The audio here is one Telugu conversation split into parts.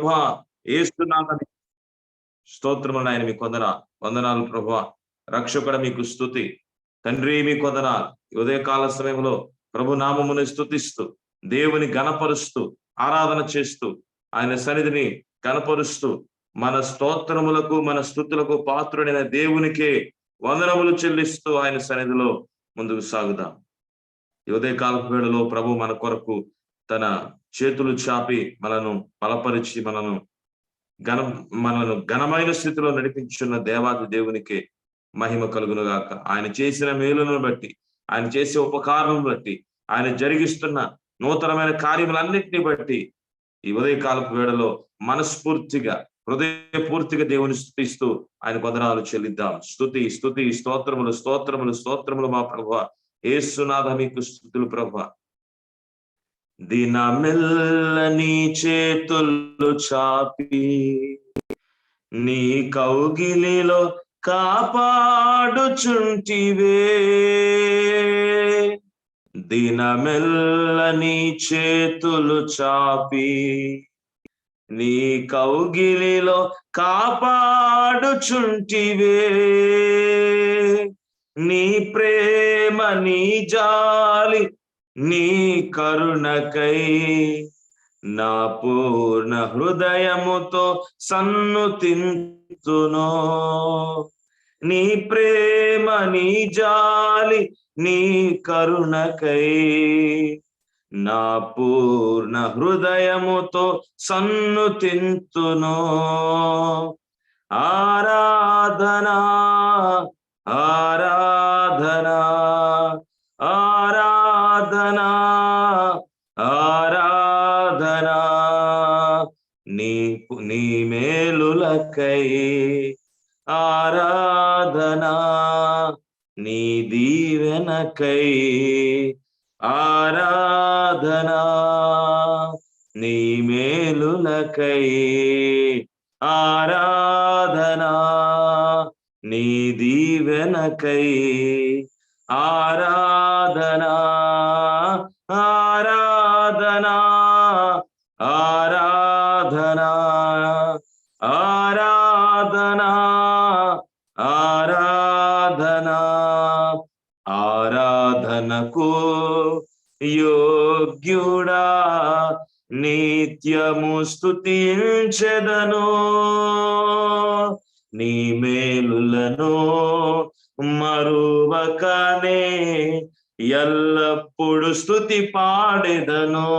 ప్రభువా యేసునామమున స్తోత్రములు నాయన, మీకు వందనాలు ప్రభువా. రక్షకుడ మీకు స్తుతి తండ్రి, మీకు వందనాలు. ఉదయకాల సమయంలో ప్రభు నామమును స్తుతిస్తూ దేవుని గణపరుస్తూ ఆరాధన చేస్తూ ఆయన సన్నిధిని గణపరుస్తూ మన స్తోత్రములకు మన స్తుతులకు పాత్రుడైన దేవునికే వందనములు చెల్లిస్తూ ఆయన సన్నిధిలో ముందుకు సాగుదాం. ఈ ఉదయకాల వేళలో ప్రభు మన కొరకు తన చేతులు చాపి మనను బలపరిచి మనను ఘనమైన స్థితిలో నడిపించున్న దేవాది దేవునికే మహిమ కలుగును గాక. ఆయన చేసిన మేలును బట్టి, ఆయన చేసే ఉపకారం బట్టి, ఆయన జరిగిస్తున్న నూతనమైన కార్యములన్నింటినీ బట్టి ఈ ఉదయకాలపు వేళలో మనస్ఫూర్తిగా హృదయపూర్తిగా దేవుని స్తుతిస్తూ ఆయన వందనాలు చెల్లిద్దాం. స్తుతి స్తుతి స్తోత్రములు స్తోత్రములు స్తోత్రములు మా ప్రభువా. యేసునాథ మీకు స్తుతులు ప్రభువా. దినమెల్లని చేతులు చాపి నీ కౌగిలిలో కాపాడుచుంటివే, దినమెల్లని చేతులు చాపి నీ కౌగిలిలో కాపాడుచుంటివే, నీ ప్రేమ నీ జాలి నీ కరుణకై నా పూర్ణ హృదయముతో సన్నుతింతును. నీ ప్రేమ నీ జాలి నీ కరుణకై నా పూర్ణ హృదయముతో సన్నుతింతును. ఆరాధనా ఆరాధనా ఆరాధనా ఆరాధనా నీ మేలులకై, ఆరాధనా నీ దీవెనకై, ఆరాధనా నీ మేలులకై, ఆరాధనా నీ దీవెనకై, ఆరాధనా ఆరాధనా ఆరాధనా ఆరాధనా ఆరాధనా ఆరాధనకు యోగ్యుడా నిత్యము స్తుతించెదను, నీ మేలులను మరువకనే ఎల్లప్పుడు స్తుతి పాడెదను.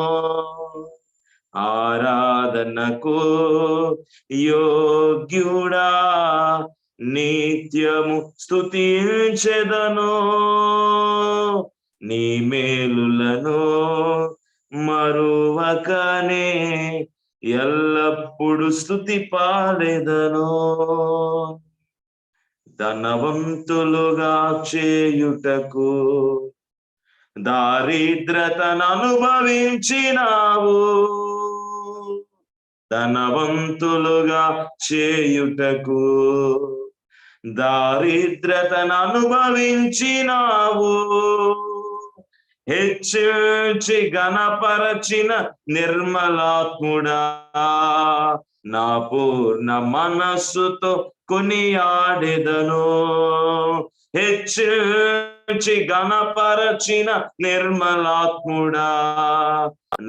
ఆరాధనకు యోగ్యుడా నిత్యము స్తుతించెదను, నీ మేలులను మరువకనే ఎల్లప్పుడు స్తుతి పాడెదను. ధనవంతులుగా చేయుటకు దారిద్రతను అనుభవించినావు, ధనవంతులుగా చేయుటకు దారిద్రతను అనుభవించినావు, హెచ్చించి గణపరచిన నిర్మలాత్ముడా నా పూర్ణ మనస్సుతో కొనియాడెదను. హెచ్చించి గణపరచిన నిర్మలాత్ముడా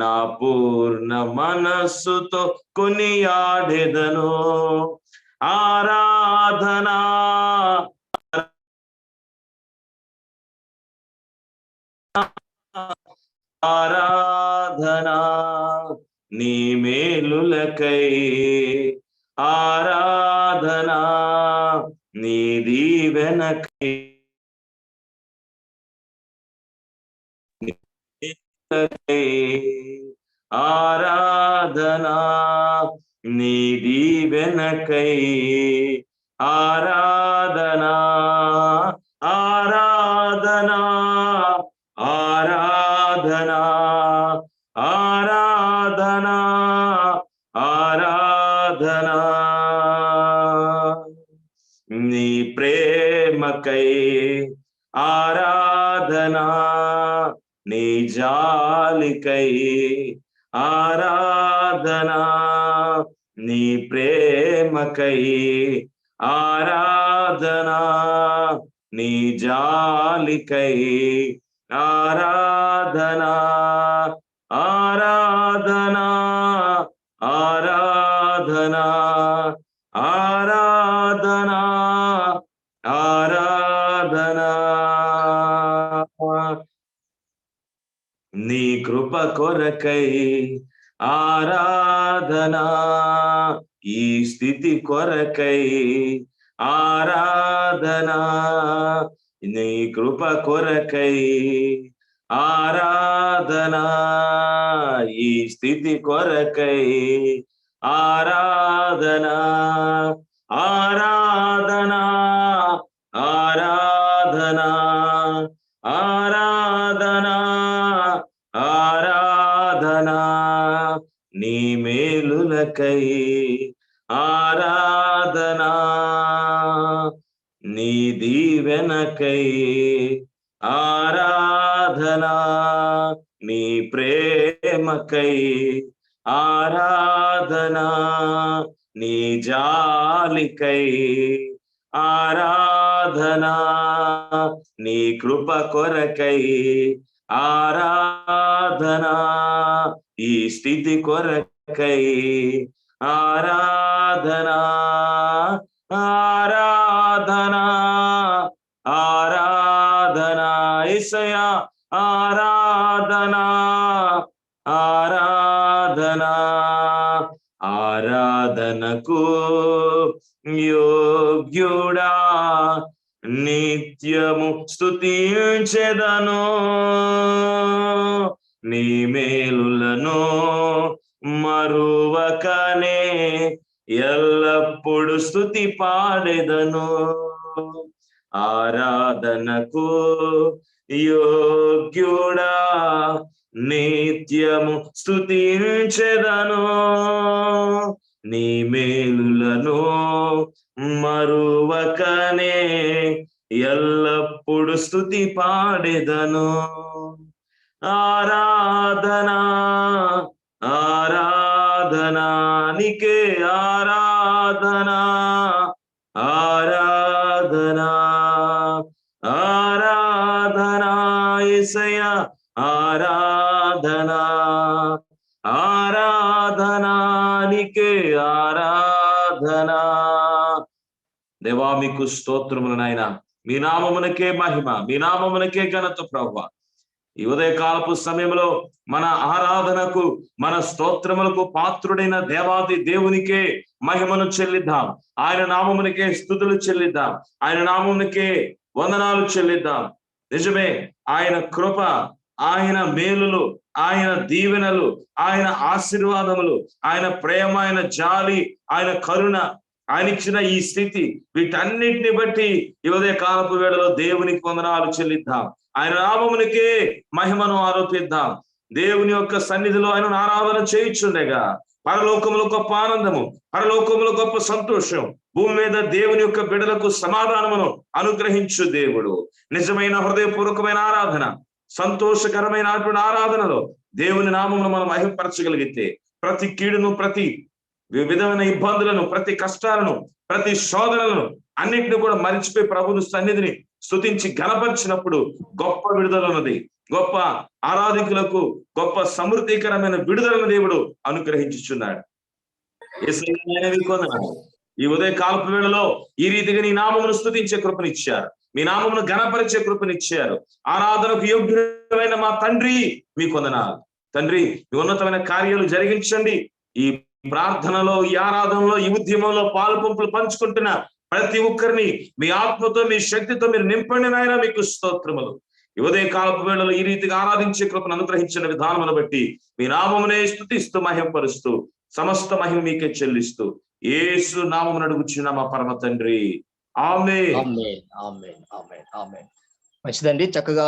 నా పూర్ణ మనస్సుతో కొనియాడెదను. ఆరాధనా ఆరాధనా నీ మేలులకై, ఆరాధనా నీ దీవెనకై, ఆరాధనా నీ దీవెనకై, ఆరాధనా ఆరాధనా ఆరాధనా ఆరాధనా ఆరాధనా నీ ప్రేమకై, ఆరాధనా నీ జాలికై, ఆరాధనా నీ ప్రేమకై ఆరాధనా, నీ జాలికై ఆరాధనా, ఆరాధనా, ఆరాధనా, ఆరాధనా, ఆరాధనా. నీ కృప కొరకై ఆరాధనా, ఈ స్థితి కొరకై ఆరాధనా, నీ కృప కొరకై ఆరాధనా, ఈ స్థితి కొరకై ఆరాధనా, ఆరాధనా, ఆరాధనా, ఆరాధనా, ఆరాధనా, నీ మేలులకై ఆరాధనా, నీ దీవెనకై ఆరాధనా, నీ ప్రేమకై ఆరాధనా, నీ జాలికై ఆరాధనా, నీ కృప కొరకై ఆరాధనా, ఈ స్థితి కొరకై ఆరాధనా, ఆరాధనా, ఆరాధనా, యేసయ్యా ఆరాధనా, ఆరాధనా, ఆరాధనకు యోగ్యుడా నిత్యము స్తుతించెదను, నీ మేలులను మరువకనే ఎల్లప్పుడు స్తుతి పాడెదను, ఆరాధనకు యోగ్యుడా నిత్యము స్తుతించెదను, నీ మేలులను మరువకనే ఎల్లప్పుడు స్తుతి పాడెదను, ఆరాధనా, ఆరాధనా, నీకే ఆరాధనా, ఆరాధనా, ఆరాధనా, యేసయ్యా ఆరాధనా, ఆరాధనా, నీకే ఆరాధనా. దేవా మీకు స్తోత్రములు నాయన, మీ నామమునకే మహిమ, మీ నామమునకే ఘనత ప్రభువా. ఈ ఉదయకాలపు సమయంలో మన ఆరాధనకు, మన స్తోత్రములకు పాత్రుడైన దేవాది దేవునికే మహిమను చెల్లిద్దాం, ఆయన నామమునికే స్తుతులు చెల్లిద్దాం, ఆయన నామమునికే వందనాలు చెల్లిద్దాం. నిజమే, ఆయన కృప, ఆయన మేలులు, ఆయన దీవెనలు, ఆయన ఆశీర్వాదములు, ఆయన ప్రేమ, ఆయన జాలి, ఆయన కరుణ, ఆయన ఇచ్చిన ఈ స్థితి, వీటన్నిటిని బట్టి ఈ ఉదయ కాలపు వేళలో దేవునికి వందనాలు చెల్లిద్దాం, ఆయన నామమునికే మహిమను ఆరోపిద్దాం. దేవుని యొక్క సన్నిధిలో ఆయన ఆరాధన చేయించుండగా పరలోకములో గొప్ప ఆనందము, పరలోకములో గొప్ప సంతోషం, భూమి మీద దేవుని యొక్క బిడ్డలకు సమాధానమును అనుగ్రహించు దేవుడు. నిజమైన హృదయపూర్వకమైన ఆరాధన, సంతోషకరమైనటువంటి ఆరాధనలో దేవుని నామమును మనం మహిమపరచగలిగితే ప్రతి కీడును, ప్రతి విధమైన ఇబ్బందులను, ప్రతి కష్టాలను, ప్రతి శోధనలను అన్నింటిని కూడా మరిచిపోయి ప్రభుని సన్నిధిని స్తుతించి గణపరిచినప్పుడు గొప్ప విడుదల ఉన్నది. గొప్ప ఆరాధికులకు గొప్ప సమృద్ధికరమైన విడుదలను దేవుడు అనుగ్రహించుచున్నాడు. ఈ ఉదయ కాలపు వేళలో ఈ రీతిగా నీ నామమును స్తుతించే కృపనిచ్చారు, మీ నామమును గణపరిచే కృపనిచ్చారు. ఆరాధనకు యోగ్యుడైన మా తండ్రి మీకు వందనాలు. తండ్రి, మీ ఉన్నతమైన కార్యాలు జరిగించండి. ఈ ప్రార్థనలో, ఈ ఆరాధనలో, ఈ ఉద్యమంలో పాలు పంపులు పంచుకుంటున్న ప్రతి ఒక్కరిని మీ ఆత్మతో, మీ శక్తితో మీరు నింపండి నాయన. మీకు స్తోత్రములు. ఈ ఉదయ కాలపు వేళలో ఈ రీతిగా ఆరాధించే కృపను అనుగ్రహించిన విధానమును బట్టి మీ నామమునే స్తుతిస్తూ మహిమపరుస్తూ సమస్త మహిమ మీకే చెల్లిస్తూ యేసు నామమున అడుగుచున్న మా పరమ తండ్రి, ఆమేన్. ఆమేన్, ఆమేన్, ఆమేన్, ఆమేన్. మంచిదండి, చక్కగా